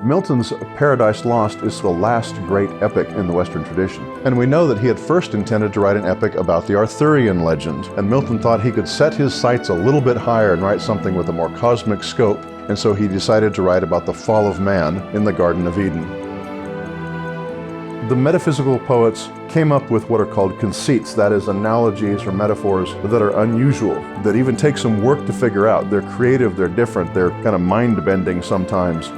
Milton's Paradise Lost is the last great epic in the Western tradition. And we know that he had first intended to write an epic about the Arthurian legend, and Milton thought he could set his sights a little bit higher and write something with a more cosmic scope, and so he decided to write about the fall of man in the Garden of Eden. The metaphysical poets came up with what are called conceits, that is, analogies or metaphors that are unusual, that even take some work to figure out. They're creative, they're different, they're kind of mind-bending sometimes.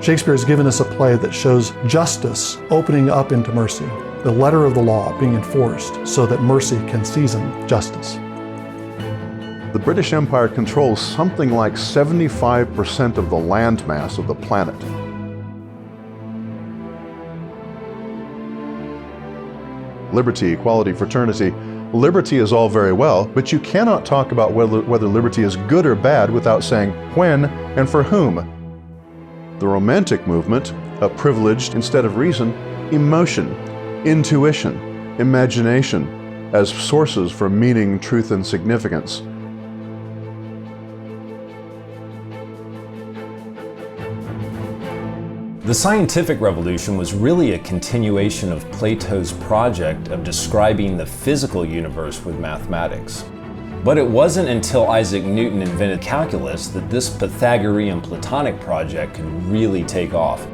Shakespeare has given us a play that shows justice opening up into mercy, the letter of the law being enforced so that mercy can season justice. The British Empire controls something like 75% of the landmass of the planet. Liberty, equality, fraternity. Liberty is all very well, but you cannot talk about whether liberty is good or bad without saying when and for whom. The Romantic movement, privileged instead of reason, emotion, intuition, imagination as sources for meaning, truth, and significance. The scientific revolution was really a continuation of Plato's project of describing the physical universe with mathematics. But it wasn't until Isaac Newton invented calculus that this Pythagorean Platonic project could really take off.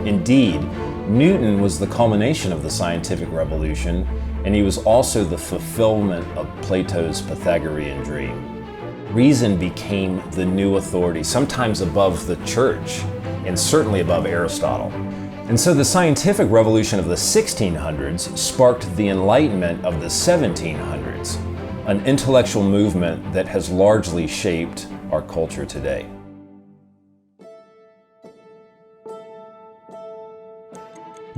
Indeed, Newton was the culmination of the scientific revolution, and he was also the fulfillment of Plato's Pythagorean dream. Reason became the new authority, sometimes above the church, and certainly above Aristotle. And so the scientific revolution of the 1600s sparked the Enlightenment of the 1700s, an intellectual movement that has largely shaped our culture today.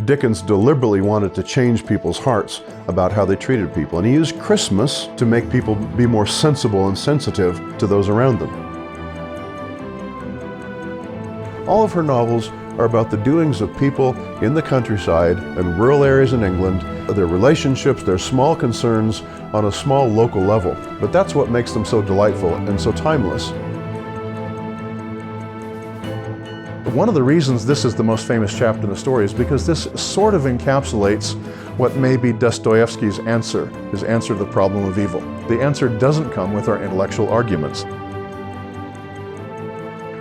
Dickens deliberately wanted to change people's hearts about how they treated people, and he used Christmas to make people be more sensible and sensitive to those around them. All of her novels are about the doings of people in the countryside and rural areas in England, their relationships, their small concerns on a small local level. But that's what makes them so delightful and so timeless. One of the reasons this is the most famous chapter in the story is because this sort of encapsulates what may be Dostoevsky's answer, his answer to the problem of evil. The answer doesn't come with our intellectual arguments.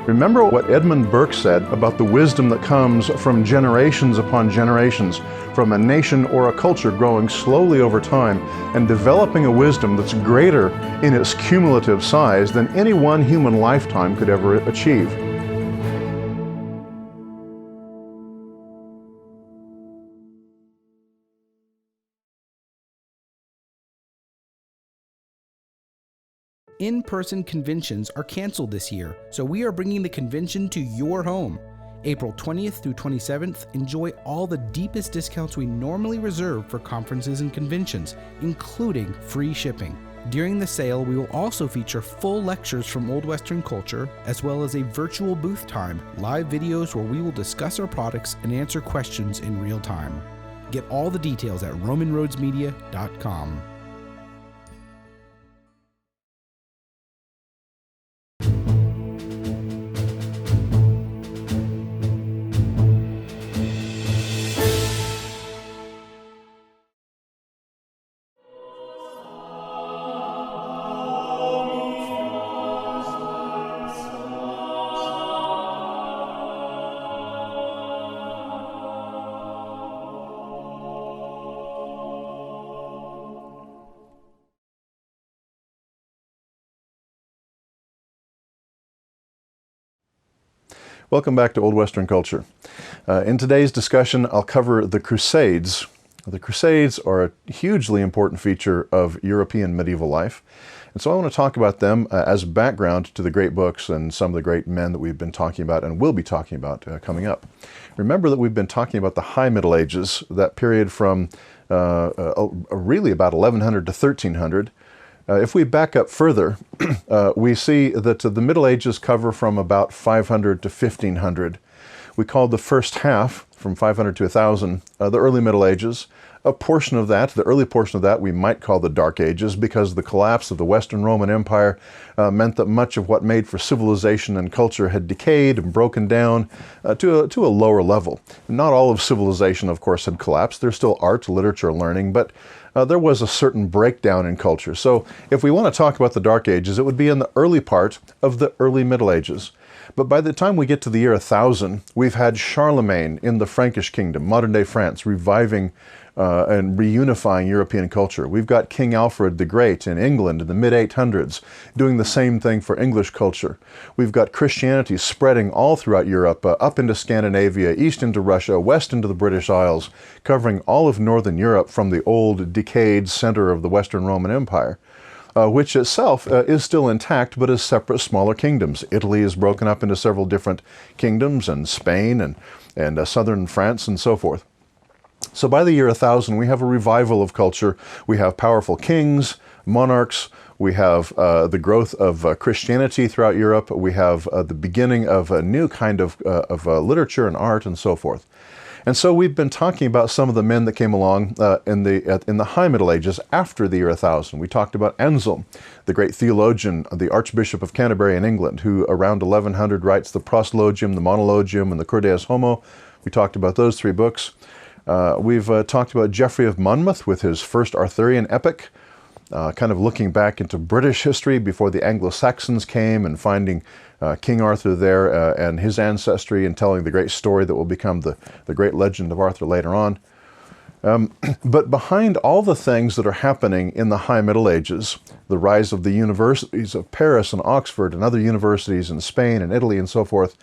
Remember what Edmund Burke said about the wisdom that comes from generations upon generations, from a nation or a culture growing slowly over time and developing a wisdom that's greater in its cumulative size than any one human lifetime could ever achieve. In-person conventions are canceled this year, so we are bringing the convention to your home. April 20th through 27th, enjoy all the deepest discounts we normally reserve for conferences and conventions, including free shipping. During the sale, we will also feature full lectures from Old Western culture, as well as a virtual booth time, live videos where we will discuss our products and answer questions in real time. Get all the details at romanroadsmedia.com. Welcome back to Old Western Culture. In today's discussion, I'll cover the Crusades. The Crusades are a hugely important feature of European medieval life. And so I want to talk about them as background to the great books and some of the great men that we've been talking about and will be talking about coming up. Remember that we've been talking about the High Middle Ages, that period from really about 1100 to 1300. If we back up further, we see that the Middle Ages cover from about 500 to 1500. We call the first half, from 500 to 1000, the early Middle Ages. A portion of that, the early portion of that, we might call the Dark Ages, because the collapse of the Western Roman Empire meant that much of what made for civilization and culture had decayed and broken down to a lower level. Not all of civilization, of course, had collapsed. There's still art, literature, learning, but there was a certain breakdown in culture. So if we want to talk about the Dark Ages, it would be in the early part of the early Middle Ages. But by the time we get to the year 1000, we've had Charlemagne in the Frankish kingdom, modern-day France, reviving and reunifying European culture. We've got King Alfred the Great in England in the mid-800s doing the same thing for English culture. We've got Christianity spreading all throughout Europe, up into Scandinavia, east into Russia, west into the British Isles, covering all of Northern Europe from the old, decayed center of the Western Roman Empire. Which itself is still intact, but as separate, smaller kingdoms. Italy is broken up into several different kingdoms, and Spain and southern France and so forth. So by the year 1000, we have a revival of culture. We have powerful kings, monarchs. We have the growth of Christianity throughout Europe. We have the beginning of a new kind of literature and art and so forth. And so we've been talking about some of the men that came along in the High Middle Ages after the year 1000. We talked about Anselm, the great theologian, the Archbishop of Canterbury in England, who around 1100 writes the Proslogium, the Monologium, and the Cur Deus Homo. We talked about those three books. We've talked about Geoffrey of Monmouth with his first Arthurian epic, kind of looking back into British history before the Anglo-Saxons came and finding King Arthur there and his ancestry, and telling the great story that will become the great legend of Arthur later on. But behind all the things that are happening in the High Middle Ages, the rise of the universities of Paris and Oxford and other universities in Spain and Italy and so forth,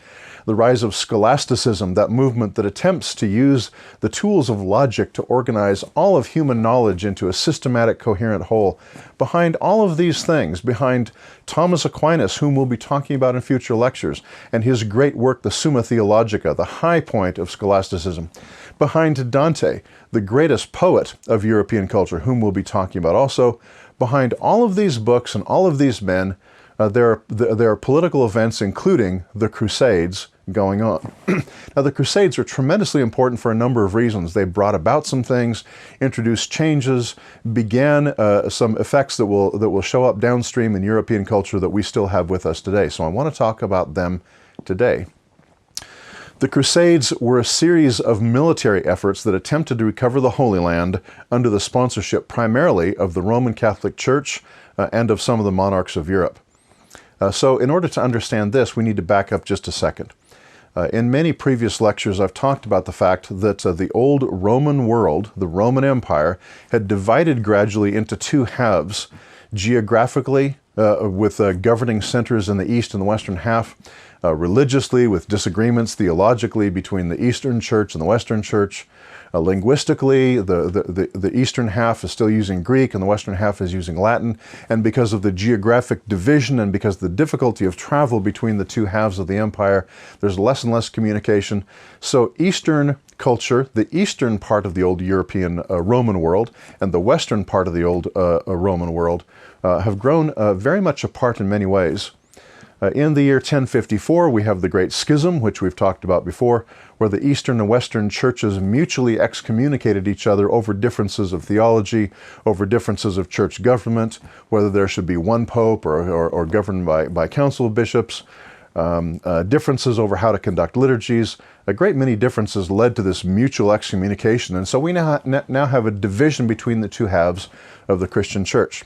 the rise of scholasticism, that movement that attempts to use the tools of logic to organize all of human knowledge into a systematic, coherent whole. Behind all of these things, behind Thomas Aquinas, whom we'll be talking about in future lectures, and his great work, the Summa Theologica, the high point of scholasticism, behind Dante, the greatest poet of European culture, whom we'll be talking about also, behind all of these books and all of these men, there are political events, including the Crusades, going on. Now, the Crusades are tremendously important for a number of reasons. They brought about some things, introduced changes, began some effects that will show up downstream in European culture that we still have with us today. So I want to talk about them today. The Crusades were a series of military efforts that attempted to recover the Holy Land under the sponsorship primarily of the Roman Catholic Church and of some of the monarchs of Europe. So in order to understand this, we need to back up just a second. In many previous lectures, I've talked about the fact that the old Roman world, the Roman Empire, had divided gradually into two halves. Geographically, with governing centers in the east and the western half, religiously, with disagreements theologically between the Eastern Church and the Western Church. Linguistically, the eastern half is still using Greek and the western half is using Latin. And because of the geographic division and because of the difficulty of travel between the two halves of the empire, there's less and less communication. So Eastern culture, the eastern part of the old European Roman world and the western part of the old Roman world have grown very much apart in many ways. In the year 1054, we have the Great Schism, which we've talked about before, where the Eastern and Western churches mutually excommunicated each other over differences of theology, over differences of church government, whether there should be one pope or governed by council of bishops, differences over how to conduct liturgies. A great many differences led to this mutual excommunication, and so we now have a division between the two halves of the Christian church.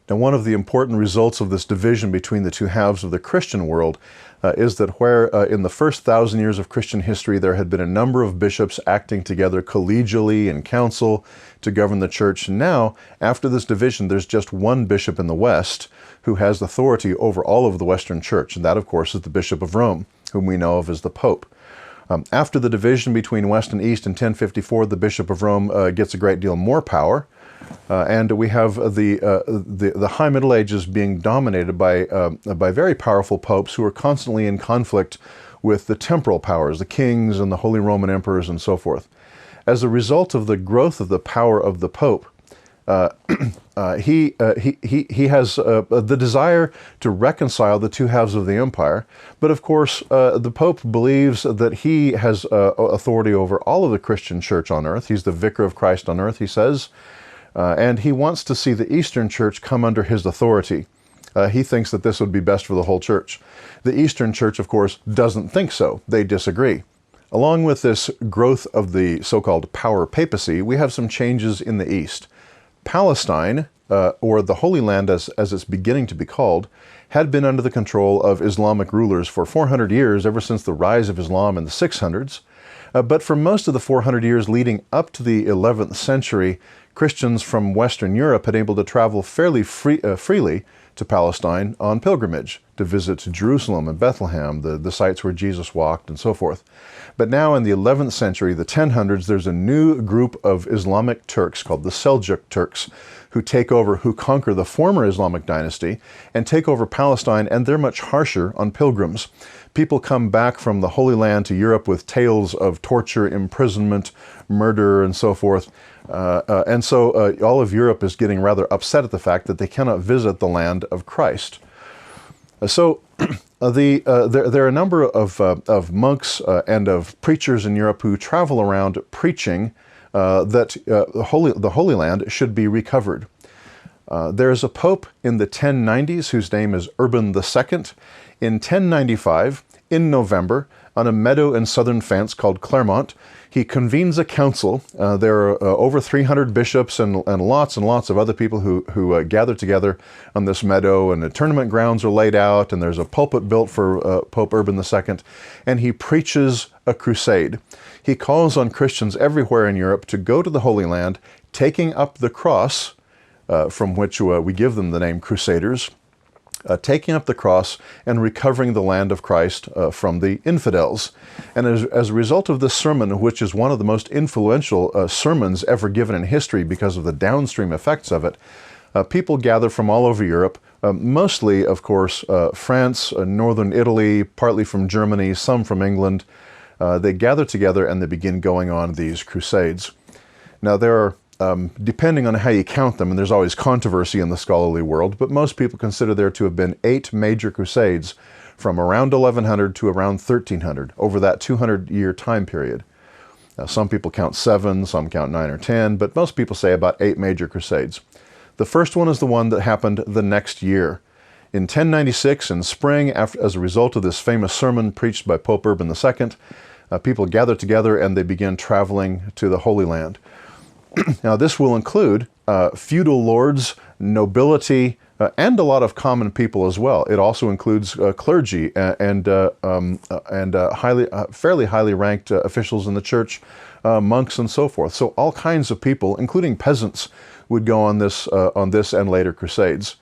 Now, one of the important results of this division between the two halves of the Christian world is that where in the first 1,000 years of Christian history there had been a number of bishops acting together collegially in council to govern the church, now, after this division, there's just one bishop in the West who has authority over all of the Western church, and that, of course, is the Bishop of Rome, whom we know of as the Pope. After the division between West and East in 1054, the Bishop of Rome gets a great deal more power. And we have the High Middle Ages being dominated by very powerful popes who are constantly in conflict with the temporal powers, the kings and the Holy Roman Emperors and so forth. As a result of the growth of the power of the Pope, he has the desire to reconcile the two halves of the empire, but of course the Pope believes that he has authority over all of the Christian church on earth. He's the vicar of Christ on earth, he says, and he wants to see the Eastern Church come under his authority. He thinks that this would be best for the whole church. The Eastern Church, of course, doesn't think so. They disagree. Along with this growth of the so-called power papacy, we have some changes in the East. Palestine, or the Holy Land as it's beginning to be called, had been under the control of Islamic rulers for 400 years, ever since the rise of Islam in the 600s. But for most of the 400 years leading up to the 11th century, Christians from Western Europe had been able to travel fairly freely to Palestine on pilgrimage, to visit Jerusalem and Bethlehem, the sites where Jesus walked and so forth. But now in the 11th century, the 1000s, there's a new group of Islamic Turks called the Seljuk Turks who conquer the former Islamic dynasty and take over Palestine, and they're much harsher on pilgrims. People come back from the Holy Land to Europe with tales of torture, imprisonment, murder, and so forth. And so all of Europe is getting rather upset at the fact that they cannot visit the land of Christ. So there are a number of monks and of preachers in Europe who travel around preaching that the Holy Land should be recovered. There is a pope in the 1090s whose name is Urban II. In 1095, in November, on a meadow in southern France called Clermont, he convenes a council. There are over 300 bishops and lots of other people who gather together on this meadow, and the tournament grounds are laid out, and there's a pulpit built for Pope Urban II, and he preaches a crusade. He calls on Christians everywhere in Europe to go to the Holy Land, taking up the cross, from which we give them the name Crusaders, taking up the cross and recovering the land of Christ from the infidels. And as a result of this sermon, which is one of the most influential sermons ever given in history because of the downstream effects of it, people gather from all over Europe, mostly, of course, France, northern Italy, partly from Germany, some from England. They gather together and they begin going on these crusades. Now there are depending on how you count them, and there's always controversy in the scholarly world, but most people consider there to have been 8 major crusades from around 1100 to around 1300, over that 200-year time period. Now, some people count 7, some count 9 or 10, but most people say about 8 major crusades. The first one is the one that happened the next year. In 1096, in spring, as a result of this famous sermon preached by Pope Urban II, people gather together and they begin traveling to the Holy Land. Now, this will include feudal lords, nobility, and a lot of common people as well. It also includes clergy and fairly highly ranked officials in the church, monks, and so forth. So all kinds of people, including peasants, would go on this and later crusades.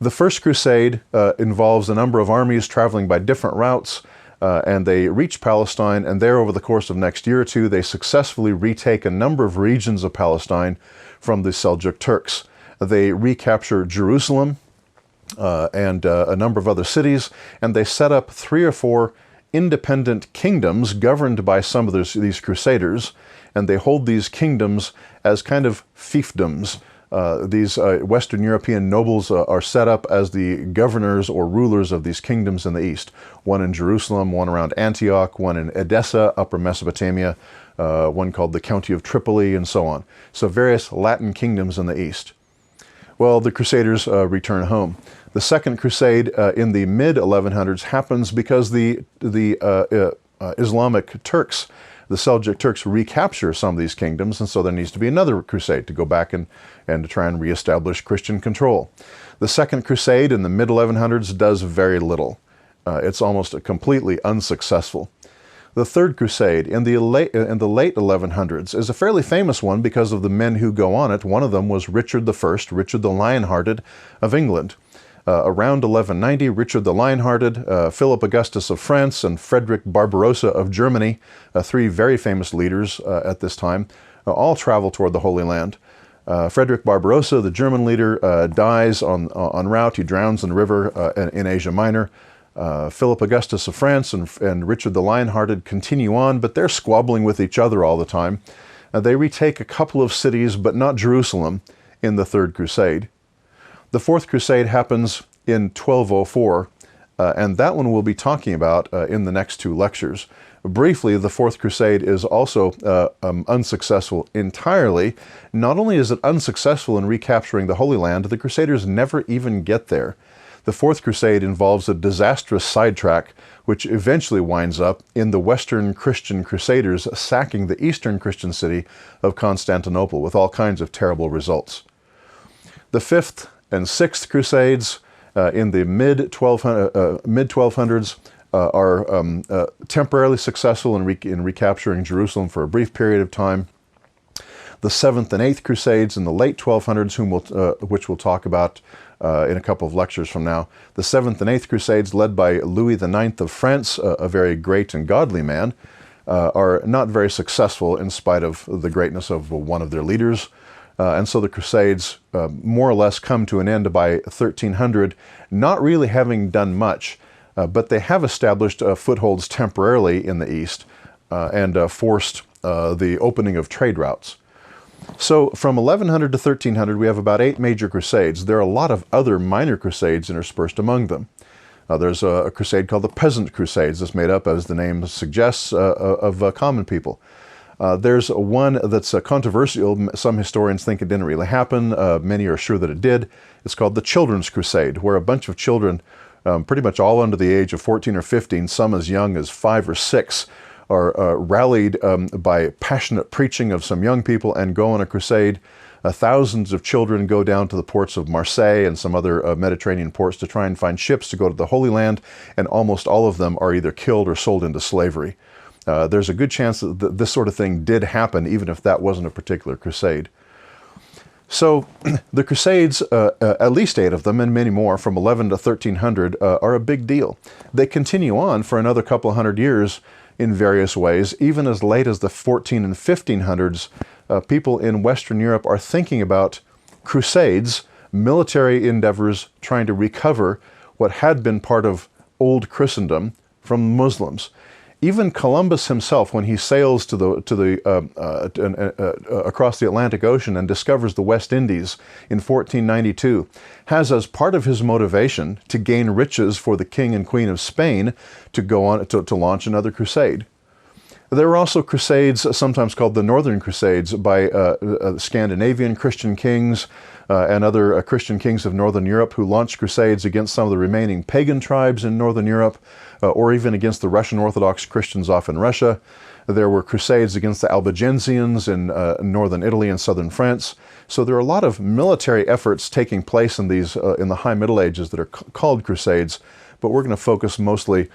The first crusade involves a number of armies traveling by different routes. And they reach Palestine, and there over the course of next year or two, they successfully retake a number of regions of Palestine from the Seljuk Turks. They recapture Jerusalem and a number of other cities, and they set up 3 or 4 independent kingdoms governed by some of these crusaders, and they hold these kingdoms as kind of fiefdoms. These Western European nobles are set up as the governors or rulers of these kingdoms in the east. One in Jerusalem, one around Antioch, one in Edessa, Upper Mesopotamia, one called the County of Tripoli, and so on. So various Latin kingdoms in the east. Well, the Crusaders return home. The Second Crusade in the mid-1100s happens because the Islamic Turks, the Seljuk Turks, recapture some of these kingdoms, and so there needs to be another crusade to go back and to try and reestablish Christian control. The Second Crusade in the mid-1100s does very little. It's almost completely unsuccessful. The Third Crusade in the late 1100s is a fairly famous one because of the men who go on it. One of them was Richard I, Richard the Lionhearted of England. Around 1190, Richard the Lionhearted, Philip Augustus of France, and Frederick Barbarossa of Germany, 3 very famous leaders at this time, all travel toward the Holy Land. Frederick Barbarossa, the German leader, dies en route. He drowns in the river in Asia Minor. Philip Augustus of France and Richard the Lionhearted continue on, but they're squabbling with each other all the time. They retake a couple of cities, but not Jerusalem, in the Third Crusade. The Fourth Crusade happens in 1204, and that one we'll be talking about in the next two lectures. Briefly, the Fourth Crusade is also unsuccessful entirely. Not only is it unsuccessful in recapturing the Holy Land, the Crusaders never even get there. The Fourth Crusade involves a disastrous sidetrack, which eventually winds up in the Western Christian Crusaders sacking the Eastern Christian city of Constantinople with all kinds of terrible results. The Fifth and Sixth Crusades in the mid-1200s are temporarily successful in recapturing Jerusalem for a brief period of time. The Seventh and Eighth Crusades in the late 1200s, which we'll talk about in a couple of lectures from now. The Seventh and Eighth Crusades, led by Louis IX of France, a very great and godly man, are not very successful in spite of the greatness of one of their leaders. And so the Crusades more or less come to an end by 1300, not really having done much, but they have established footholds temporarily in the East and forced the opening of trade routes. So from 1100 to 1300, we have about 8 major crusades. There are a lot of other minor crusades interspersed among them. There's a crusade called the Peasant Crusades. That's made up, as the name suggests, of common people. There's one that's controversial. Some historians think it didn't really happen. Many are sure that it did. It's called the Children's Crusade, where a bunch of children, pretty much all under the age of 14 or 15, some as young as 5 or 6, are rallied by passionate preaching of some young people and go on a crusade. Thousands of children go down to the ports of Marseille and some other Mediterranean ports to try and find ships to go to the Holy Land, and almost all of them are either killed or sold into slavery. There's a good chance that this sort of thing did happen, even if that wasn't a particular crusade. So the Crusades, at least 8 of them and many more from 11 to 1300, are a big deal. They continue on for another couple hundred years in various ways. Even as late as the 14 and 1500s, people in Western Europe are thinking about crusades, military endeavors trying to recover what had been part of old Christendom from Muslims. Even Columbus himself, when he sails across the Atlantic Ocean and discovers the West Indies in 1492, has as part of his motivation to gain riches for the King and Queen of Spain to go on to launch another crusade. There were also crusades, sometimes called the Northern Crusades, by Scandinavian Christian kings and other Christian kings of Northern Europe who launched crusades against some of the remaining pagan tribes in Northern Europe, or even against the Russian Orthodox Christians off in Russia. There were crusades against the Albigensians in northern Italy and southern France. So there are a lot of military efforts taking place in these in the High Middle Ages that are called crusades, but we're going to focus mostly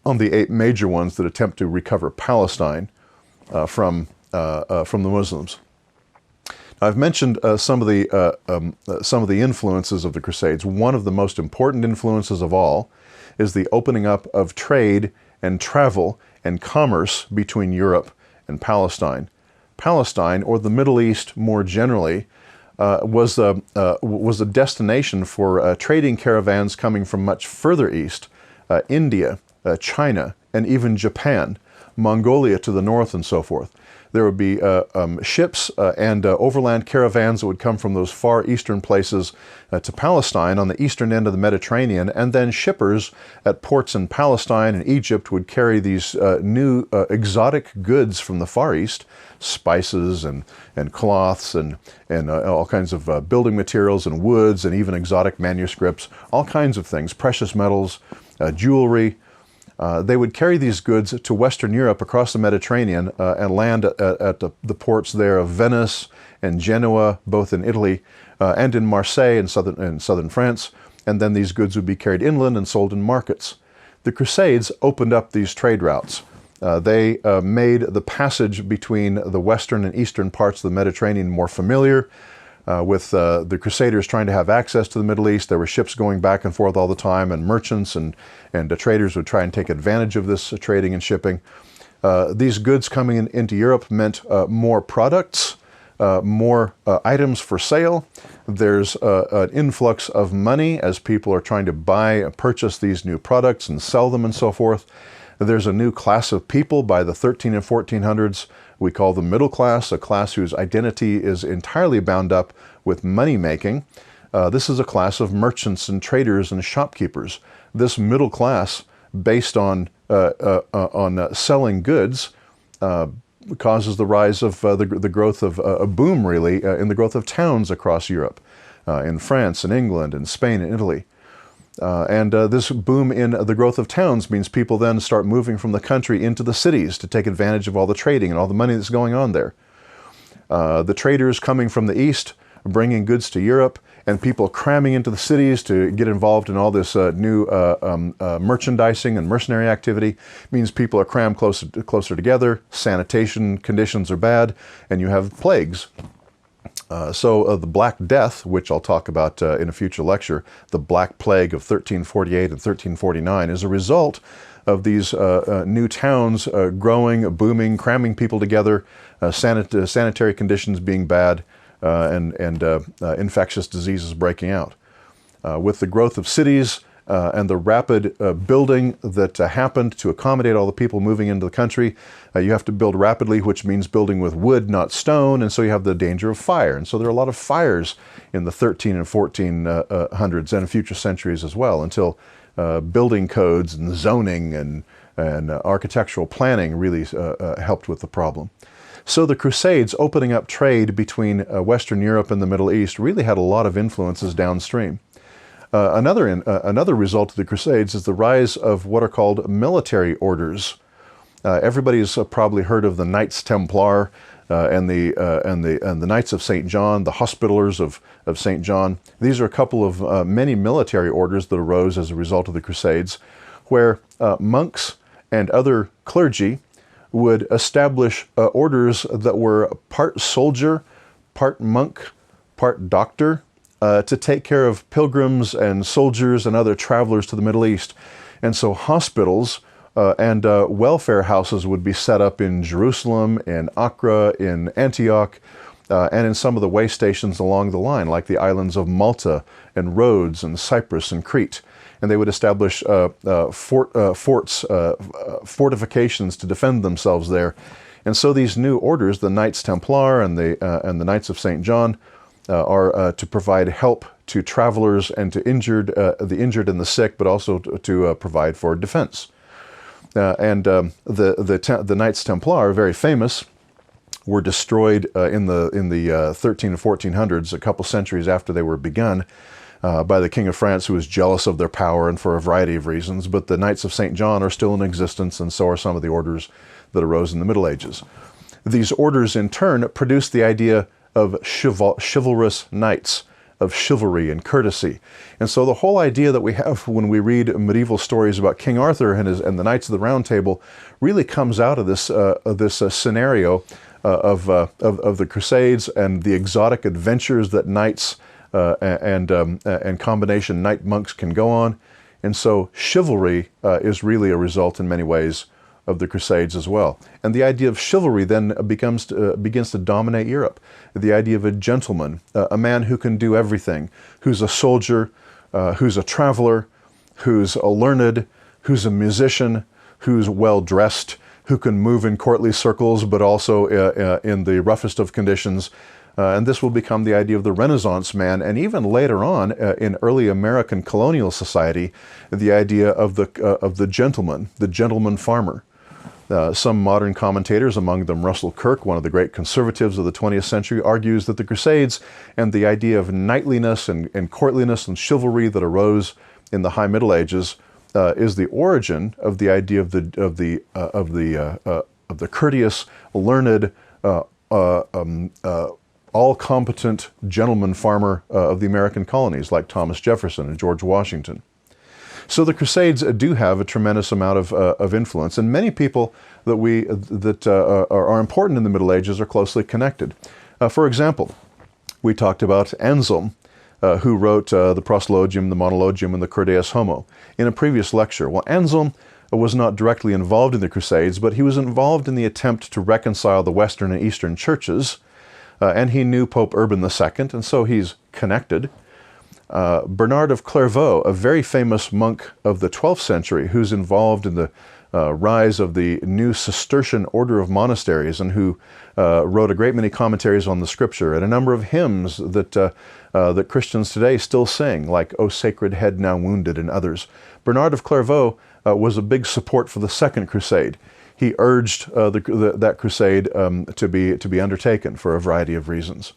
on the 8 major ones that attempt to recover Palestine from the Muslims. I've mentioned some of the influences of the Crusades. One of the most important influences of all is the opening up of trade and travel and commerce between Europe and Palestine. Palestine, or the Middle East more generally, was a destination for trading caravans coming from much further east, India, China, and even Japan, Mongolia to the north, and so forth. There would be ships and overland caravans that would come from those far eastern places to Palestine on the eastern end of the Mediterranean, and then shippers at ports in Palestine and Egypt would carry these new exotic goods from the Far East, spices and cloths and all kinds of building materials and woods and even exotic manuscripts, all kinds of things, precious metals, jewelry. They would carry these goods to Western Europe across the Mediterranean and land at the ports there of Venice and Genoa, both in Italy, and in Marseille in southern France. And then these goods would be carried inland and sold in markets. The Crusades opened up these trade routes. They made the passage between the western and eastern parts of the Mediterranean more familiar. With the Crusaders trying to have access to the Middle East, there were ships going back and forth all the time, and merchants and traders would try and take advantage of this trading and shipping. These goods coming into Europe meant more products, more items for sale. There's an influx of money as people are trying to purchase these new products and sell them and so forth. There's a new class of people by the 13 and 1400s. We call the middle class, a class whose identity is entirely bound up with money making. This is a class of merchants and traders and shopkeepers. This middle class, based on selling goods, causes the rise of the growth of a boom, really, in the growth of towns across Europe, in France and England and Spain and Italy. And this boom in the growth of towns means people then start moving from the country into the cities to take advantage of all the trading and all the money that's going on there. The traders coming from the east, bringing goods to Europe, and people cramming into the cities to get involved in all this new merchandising and mercenary activity means people are crammed closer together, sanitation conditions are bad, and you have plagues. So the Black Death, which I'll talk about in a future lecture, the Black Plague of 1348 and 1349, is a result of these new towns growing, booming, cramming people together, sanitary conditions being bad, and infectious diseases breaking out. With the growth of cities and the rapid building that happened to accommodate all the people moving into the country, you have to build rapidly, which means building with wood, not stone, and so you have the danger of fire. And so there are a lot of fires in the 13 and 1400s and future centuries as well, until building codes and zoning and architectural planning really helped with the problem. So the Crusades, opening up trade between Western Europe and the Middle East, really had a lot of influences downstream. Another result of the Crusades is the rise of what are called military orders. Everybody's probably heard of the Knights Templar and the Knights of St. John, the Hospitallers of St. John. These are a couple of many military orders that arose as a result of the Crusades, where monks and other clergy would establish orders that were part soldier, part monk, part doctor, to take care of pilgrims and soldiers and other travelers to the Middle East. And so hospitals and welfare houses would be set up in Jerusalem, in Accra, in Antioch, and in some of the way stations along the line, like the islands of Malta and Rhodes and Cyprus and Crete. And they would establish fortifications to defend themselves there. And so these new orders, the Knights Templar and the Knights of St. John, are to provide help to travelers and to the injured and the sick, but also to provide for defense. The Knights Templar, very famous, were destroyed in the 13 and 1400s, a couple centuries after they were begun, by the King of France, who was jealous of their power and for a variety of reasons. But the Knights of St. John are still in existence, and so are some of the orders that arose in the Middle Ages. These orders, in turn, produced the idea of chivalrous knights, of chivalry and courtesy. And so the whole idea that we have when we read medieval stories about King Arthur and the Knights of the Round Table really comes out of this scenario of the Crusades and the exotic adventures that knights and combination knight monks can go on. And so chivalry is really a result in many ways of the Crusades as well. And the idea of chivalry then begins to dominate Europe. The idea of a gentleman, a man who can do everything, who's a soldier, who's a traveler, who's a learned, who's a musician, who's well-dressed, who can move in courtly circles, but also in the roughest of conditions. And this will become the idea of the Renaissance man, and even later on in early American colonial society, the idea of the gentleman farmer. Some modern commentators, among them Russell Kirk, one of the great conservatives of the 20th century, argues that the Crusades and the idea of knightliness and courtliness and chivalry that arose in the High Middle Ages is the origin of the idea of the courteous, learned, all-competent gentleman farmer of the American colonies, like Thomas Jefferson and George Washington. So the Crusades do have a tremendous amount of influence, and many people that are important in the Middle Ages are closely connected. For example, we talked about Anselm, who wrote the Proslogium, the Monologium, and the Cur Deus Homo in a previous lecture. Well, Anselm was not directly involved in the Crusades, but he was involved in the attempt to reconcile the Western and Eastern churches, and he knew Pope Urban II, and so he's connected. Bernard of Clairvaux, a very famous monk of the 12th century, who's involved in rise of the new Cistercian order of monasteries, and who wrote a great many commentaries on the Scripture and a number of hymns that Christians today still sing, like "O Sacred Head Now Wounded" and others. Bernard of Clairvaux was a big support for the Second Crusade. He urged that crusade to be undertaken for a variety of reasons.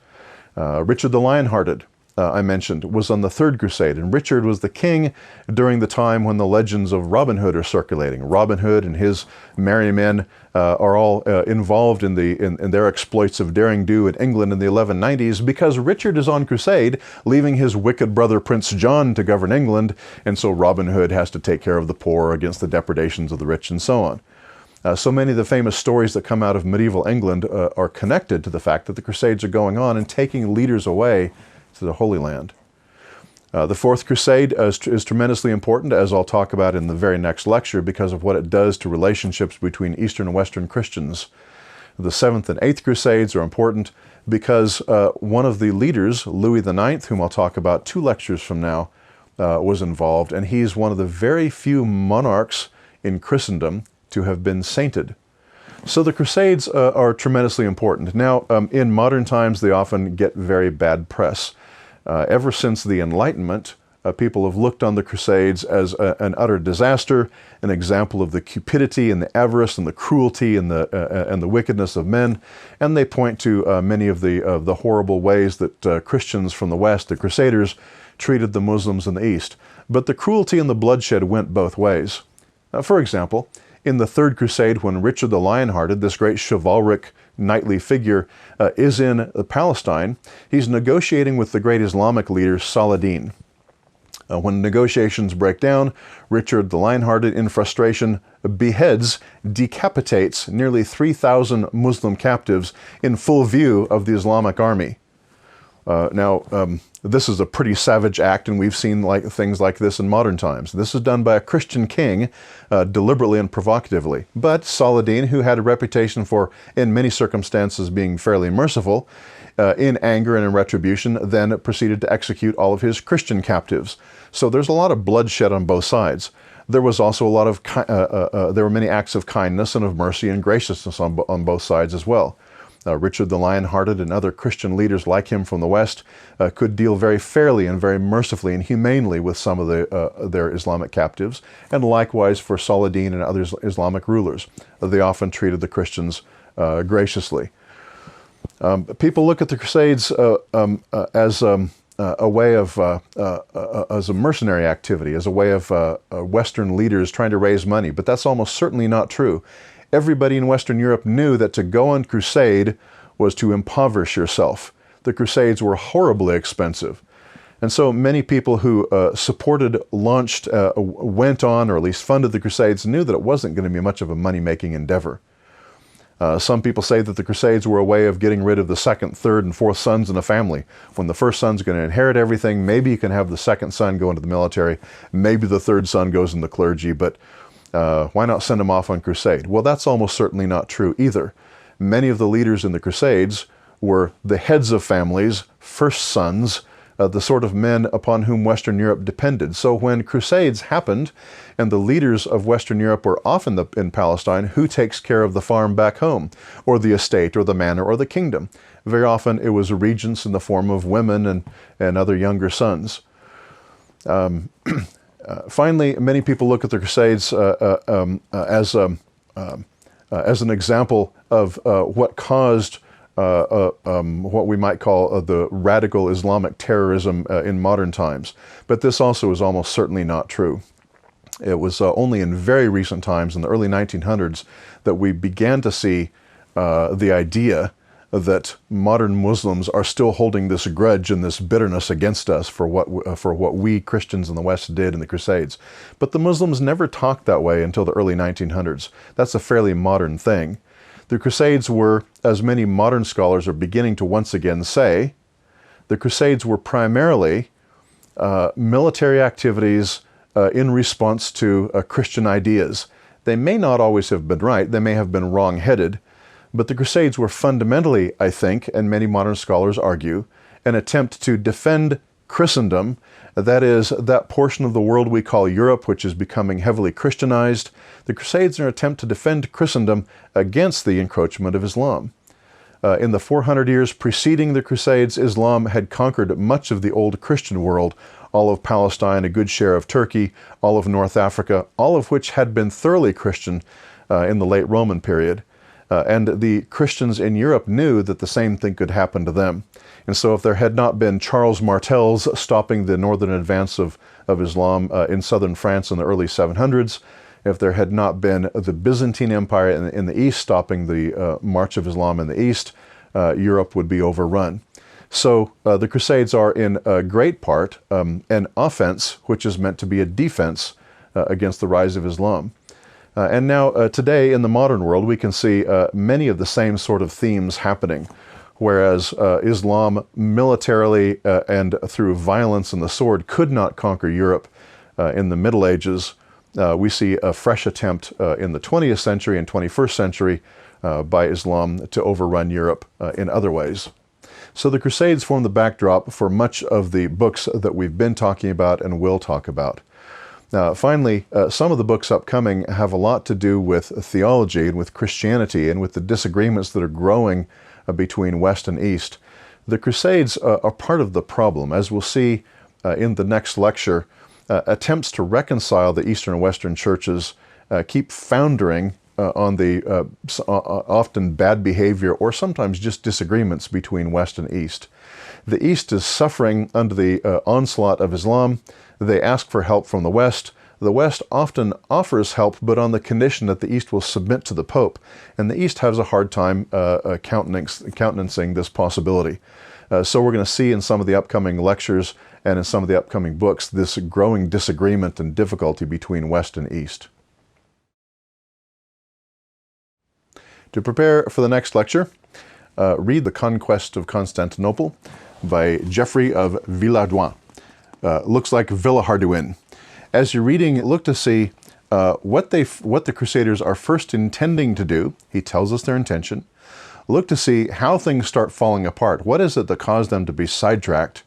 Richard the Lionhearted, I mentioned, was on the Third Crusade, and Richard was the king during the time when the legends of Robin Hood are circulating. Robin Hood and his merry men are all involved in their exploits of daring do in England in the 1190s, because Richard is on crusade, leaving his wicked brother Prince John to govern England, and so Robin Hood has to take care of the poor against the depredations of the rich and so on. So many of the famous stories that come out of medieval England are connected to the fact that the Crusades are going on and taking leaders away to the Holy Land. The Fourth Crusade is tremendously important, as I'll talk about in the very next lecture, because of what it does to relationships between Eastern and Western Christians. The Seventh and Eighth Crusades are important because one of the leaders, Louis IX, whom I'll talk about 2 lectures from now, was involved, and he's one of the very few monarchs in Christendom to have been sainted. So the Crusades are tremendously important. Now, in modern times, they often get very bad press. Ever since the Enlightenment, people have looked on the Crusades as an utter disaster, an example of the cupidity and the avarice and the cruelty and the wickedness of men, and they point to many of the horrible ways that Christians from the West, the Crusaders, treated the Muslims in the East. But the cruelty and the bloodshed went both ways. For example, in the Third Crusade, when Richard the Lionhearted, this great chivalric knightly figure, is in Palestine, he's negotiating with the great Islamic leader Saladin. When negotiations break down, Richard the Lionhearted, in frustration, decapitates nearly 3,000 Muslim captives in full view of the Islamic army. This is a pretty savage act, and we've seen things like this in modern times. This is done by a Christian king, deliberately and provocatively. But Saladin, who had a reputation for, in many circumstances, being fairly merciful, in anger and in retribution, then proceeded to execute all of his Christian captives. So there's a lot of bloodshed on both sides. There was also a lot of, there were many acts of kindness and of mercy and graciousness on both sides as well. Richard the Lionhearted and other Christian leaders like him from the West could deal very fairly and very mercifully and humanely with some of their Islamic captives, and likewise for Saladin and other Islamic rulers. They often treated the Christians graciously. People look at the Crusades as a way of, as a mercenary activity, as a way of Western leaders trying to raise money, but that's almost certainly not true. Everybody in Western Europe knew that to go on crusade was to impoverish yourself. The Crusades were horribly expensive. And so many people who supported, launched, went on, or at least funded the Crusades knew that it wasn't going to be much of a money-making endeavor. Some people say that the Crusades were a way of getting rid of the second, third, and fourth sons in a family. When the first son's going to inherit everything, maybe you can have the second son go into the military, maybe the third son goes into the clergy, but why not send them off on crusade? Well, that's almost certainly not true either. Many of the leaders in the Crusades were the heads of families, first sons, the sort of men upon whom Western Europe depended. So when Crusades happened, and the leaders of Western Europe were often in Palestine, who takes care of the farm back home, or the estate, or the manor, or the kingdom? Very often it was regents in the form of women and other younger sons. Finally, many people look at the Crusades as an example of what caused what we might call the radical Islamic terrorism in modern times. But this also is almost certainly not true. It was only in very recent times, in the early 1900s, that we began to see the idea that modern Muslims are still holding this grudge and this bitterness against us for what we Christians in the West did in the Crusades. But the Muslims never talked that way until the early 1900s. That's a fairly modern thing. The Crusades were, as many modern scholars are beginning to once again say, the Crusades were primarily military activities in response to Christian ideas. They may not always have been right, they may have been wrong-headed, but the Crusades were fundamentally, I think, and many modern scholars argue, an attempt to defend Christendom, that is, that portion of the world we call Europe, which is becoming heavily Christianized. The Crusades are an attempt to defend Christendom against the encroachment of Islam. In the 400 years preceding the Crusades, Islam had conquered much of the old Christian world, all of Palestine, a good share of Turkey, all of North Africa, all of which had been thoroughly Christian in the late Roman period. And the Christians in Europe knew that the same thing could happen to them. And so if there had not been Charles Martel's stopping the northern advance of Islam in southern France in the early 700s, if there had not been the Byzantine Empire in the east stopping the march of Islam in the east, Europe would be overrun. So the Crusades are in great part an offense, which is meant to be a defense against the rise of Islam. And now today in the modern world, we can see many of the same sort of themes happening. Whereas Islam militarily and through violence and the sword could not conquer Europe in the Middle Ages, we see a fresh attempt in the 20th century and 21st century by Islam to overrun Europe in other ways. So the Crusades form the backdrop for much of the books that we've been talking about and will talk about. Finally, some of the books upcoming have a lot to do with theology and with Christianity and with the disagreements that are growing between West and East. The Crusades are part of the problem. As we'll see in the next lecture, attempts to reconcile the Eastern and Western churches keep foundering on the often bad behavior or sometimes just disagreements between West and East. The East is suffering under the onslaught of Islam. They ask for help from the West. The West often offers help, but on the condition that the East will submit to the Pope. And the East has a hard time countenancing this possibility. So we're going to see in some of the upcoming lectures and in some of the upcoming books this growing disagreement and difficulty between West and East. To prepare for the next lecture, read The Conquest of Constantinople by Geoffrey of Villehardouin. Looks like Villehardouin. As you're reading, look to see what the Crusaders are first intending to do. He tells us their intention. Look to see how things start falling apart. What is it that caused them to be sidetracked?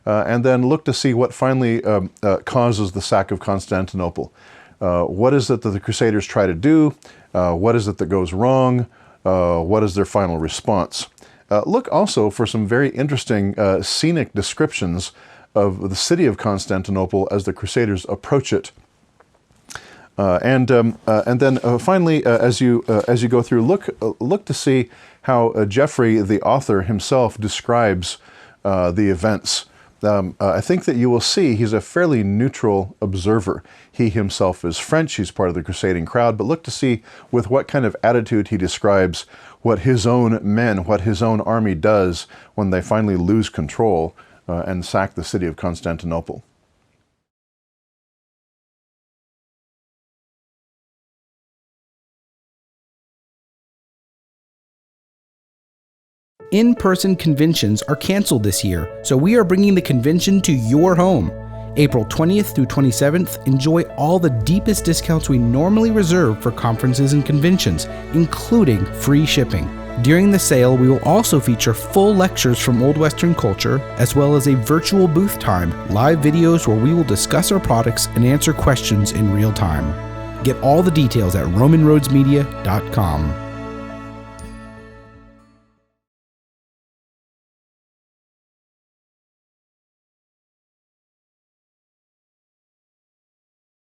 And then look to see what finally causes the sack of Constantinople. What is it that the Crusaders try to do? What is it that goes wrong? What is their final response? Look also for some very interesting scenic descriptions of the city of Constantinople as the Crusaders approach it. And then finally, as you go through, look to see how Geoffrey, the author himself, describes the events. I think that you will see he's a fairly neutral observer. He himself is French, he's part of the crusading crowd, but look to see with what kind of attitude he describes what his own men, what his own army does when they finally lose control and sack the city of Constantinople. In-person conventions are canceled this year, so we are bringing the convention to your home. April 20th through 27th, enjoy all the deepest discounts we normally reserve for conferences and conventions, including free shipping. During the sale, we will also feature full lectures from Old Western culture, as well as a virtual booth time, live videos where we will discuss our products and answer questions in real time. Get all the details at RomanRoadsMedia.com.